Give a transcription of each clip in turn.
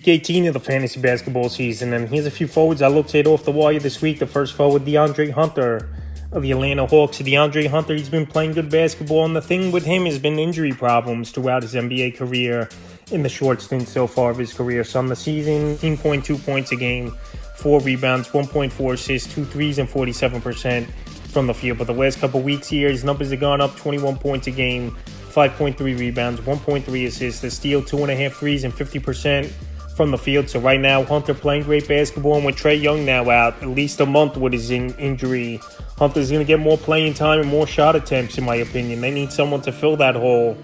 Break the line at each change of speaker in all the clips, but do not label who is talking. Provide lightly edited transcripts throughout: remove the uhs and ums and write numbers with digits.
Week 18 of the fantasy basketball season, and here's a few forwards I looked at off the wire this week. The first forward, DeAndre Hunter of the Atlanta Hawks. DeAndre Hunter, he's been playing good basketball, and the thing with him has been injury problems throughout his NBA career in the short stint so far of his career. So on the season, 18.2 points a game, 4 rebounds, 1.4 assists, 2 threes, and 47% from the field. But the last couple weeks here, his numbers have gone up, 21 points a game, 5.3 rebounds, 1.3 assists, a steal, 2.5 threes, and 50% from the field. So right now, Hunter playing great basketball, and with Trae Young now out at least a month with his injury, Hunter's going to get more playing time and more shot attempts, in my opinion. They need someone to fill that hole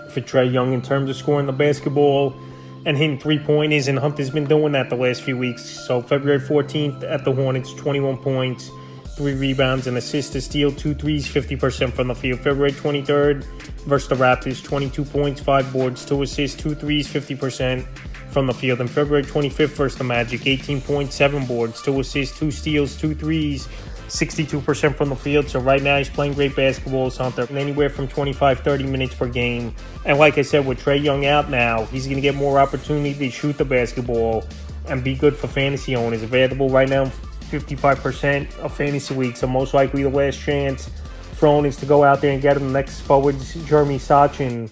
for Trae Young in terms of scoring the basketball and hitting three-pointers, and Hunter's been doing that the last few weeks. So February 14th at the Hornets, 21 points, 3 rebounds, and assists, a steal, 2 threes, 50% from the field. February 23rd versus the Raptors, 22 points, 5 boards, 2 assists, 2 threes, 50% from the field. And February 25th versus the Magic, 18 points, 7 boards, 2 assists, 2 steals, 2 threes, 62% from the field. So right now he's playing great basketball, Hunter, anywhere from 25-30 minutes per game. And like I said, with Trae Young out now, he's going to get more opportunity to shoot the basketball and be good for fantasy owners. Available right now 55% of fantasy leagues, so most likely the last chance for owners to go out there and get him. The next forward is Jeremy Sochan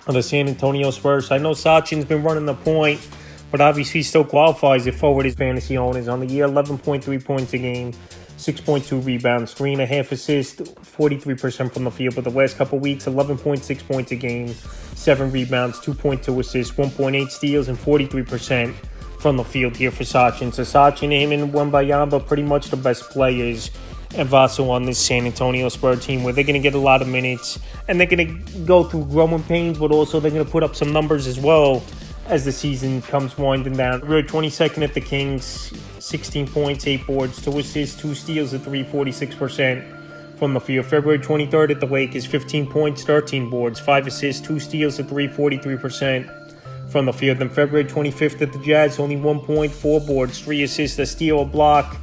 of the San Antonio Spurs. I know Sachin's been running the point, but obviously he still qualifies if forward is fantasy owners. On the year, 11.3 points a game, 6.2 rebounds, 3.5 assists, 43% from the field. But the last couple weeks, 11.6 points a game, 7 rebounds, 2.2 assists, 1.8 steals, and 43% from the field here for Sachin. So Sachin, him, and Wembanyama, pretty much the best players and Vassell on this San Antonio Spurs team, where they're going to get a lot of minutes and they're going to go through growing pains, but also they're going to put up some numbers as well as the season comes winding down. February 22nd at the Kings, 16 points, 8 boards, 2 assists, 2 steals, a 3, 46% from the field. February 23rd at the Lakers, 15 points, 13 boards, 5 assists, 2 steals, a 3, 43% from the field. Then February 25th at the Jazz, only 1 point, 4 boards, 3 assists, a steal, a block,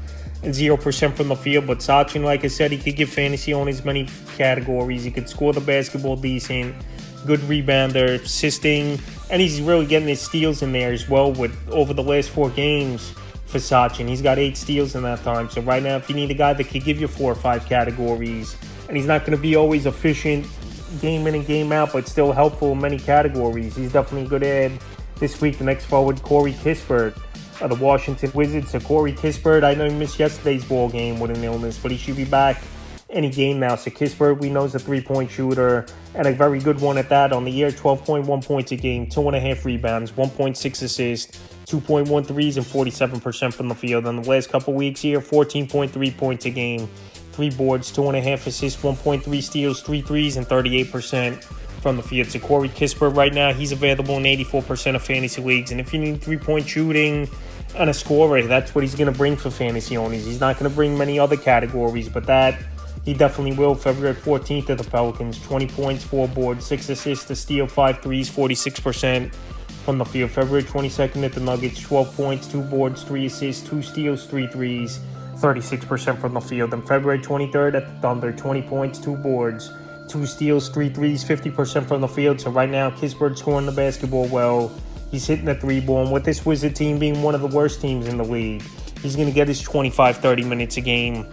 and 0% from the field. But Sachin, like I said, he could give fantasy owners many categories. He could score the basketball decent, good rebounder, assisting, and he's really getting his steals in there as well. With over the last 4 games for Sachin, he's got 8 steals in that time. So right now, if you need a guy that could give you 4 or 5 categories, and he's not going to be always efficient game in and game out, but still helpful in many categories, he's definitely a good add this week. The next forward, Corey Kispert of the Washington Wizards. So Corey Kispert, I know he missed yesterday's ball game with an illness, but he should be back any game now. So Kispert, we know, is a 3-point shooter, and a very good one at that. On the year, 12.1 points a game, 2.5 rebounds, 1.6 assists, 2.1 threes, and 47% from the field. On the last couple weeks here, 14.3 points a game, 3 boards, 2.5 assists, 1.3 steals, 3 threes, and 38% from the field. So Corey Kispert right now, he's available in 84% of fantasy leagues. And if you need 3-point shooting and a scorer, that's what he's going to bring for fantasy owners. He's not going to bring many other categories, but that he definitely will. February 14th at the Pelicans, 20 points, 4 boards, 6 assists, a steal, 5 threes, 46% from the field. February 22nd at the Nuggets, 12 points, 2 boards, 3 assists, 2 steals, 3 threes, 36% from the field. And February 23rd at the Thunder, 20 points, 2 boards, 2 steals, 3 threes, 50% from the field. So right now, Kispert scoring the basketball well. He's hitting the 3-ball. And with this Wizard team being one of the worst teams in the league, he's going to get his 25-30 minutes a game.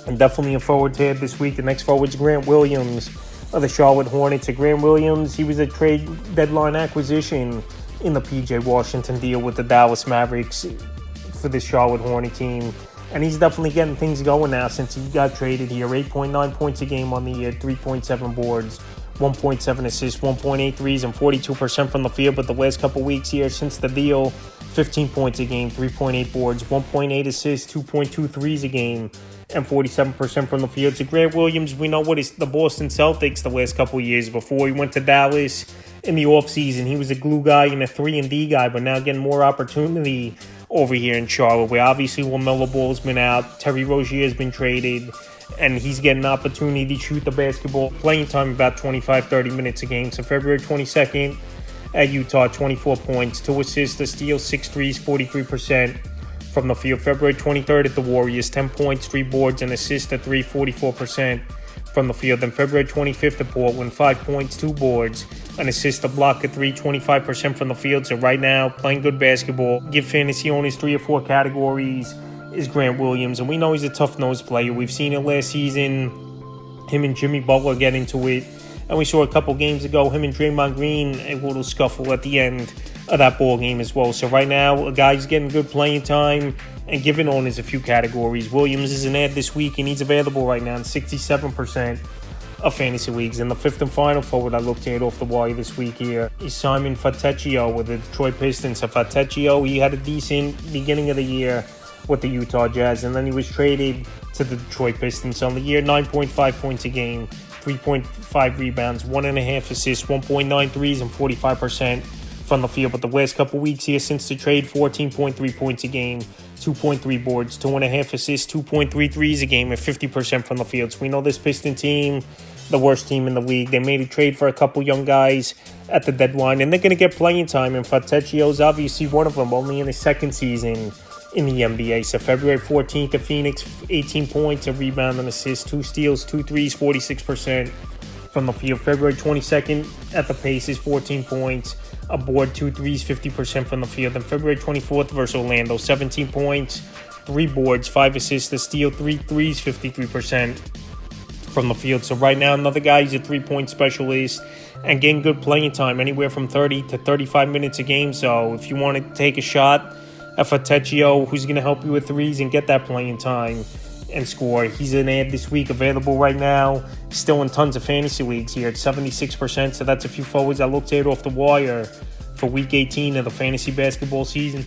And definitely a forward to add this week. The next forward is Grant Williams of the Charlotte Hornets. So Grant Williams, he was a trade deadline acquisition in the P.J. Washington deal with the Dallas Mavericks for the Charlotte Hornet team. And he's definitely getting things going now since he got traded here. 8.9 points a game on the year, 3.7 boards, 1.7 assists, 1.8 threes, and 42% from the field. But the last couple weeks here since the deal, 15 points a game, 3.8 boards, 1.8 assists, 2.2 threes a game, and 47% from the field. So Grant Williams, we know what is the Boston Celtics the last couple of years. Before he went to Dallas in the offseason, he was a glue guy and a 3-and-D guy, but now getting more opportunity over here in Charlotte, where obviously LaMelo Ball's been out, Terry Rozier has been traded, and he's getting an opportunity to shoot the basketball. Playing time about 25-30 minutes a game. So February 22nd at Utah, 24 points, 2 assists, a steal, 6 threes, 43% from the field. February 23rd at the Warriors, 10 points, 3 boards, and assist, a 3, 44% from the field. Then February 25th at Portland, 5 points, 2 boards, an assist, a block, a 3, 25% from the field. So right now, playing good basketball. Give fantasy owners 3 or 4 categories is Grant Williams. And we know he's a tough-nosed player. We've seen it last season. Him and Jimmy Butler get into it. And we saw a couple games ago, him and Draymond Green, a little scuffle at the end of that ball game as well. So right now, a guy's getting good playing time and giving owners a few categories. Williams is an ad this week, and he's available right now in 67% of fantasy leagues. And the fifth and final forward I looked at off the wire this week here is Simon Fatecchio with the Detroit Pistons. So Fatecchio, he had a decent beginning of the year with the Utah Jazz, and then he was traded to the Detroit Pistons. So on the year, 9.5 points a game, 3.5 rebounds, 1.5 assists, 1.9 threes, and 45% from the field. But the last couple weeks here since the trade, 14.3 points a game, 2.3 boards, 2.5 assists, 2.3 threes a game, and 50% from the field. So we know this Piston team, the worst team in the league. They made a trade for a couple young guys at the deadline, and they're going to get playing time. And Fatecchio's obviously one of them, only in his second season in the NBA. So February 14th at Phoenix, 18 points, a rebound, an assist, 2 steals, 2 threes, 46% from the field. February 22nd at the Pacers, 14 points, a board, 2 threes, 50% from the field. Then February 24th versus Orlando, 17 points, 3 boards, 5 assists, a steal, 3 threes, 53% from the field. So right now, another guy, he's a 3-point specialist and getting good playing time, anywhere from 30 to 35 minutes a game. So if you want to take a shot at Fatecchio, who's going to help you with threes and get that playing time and score, he's an ad this week, available right now, still in tons of fantasy leagues here at 76%. So that's a few forwards I looked at off the wire for week 18 of the fantasy basketball season.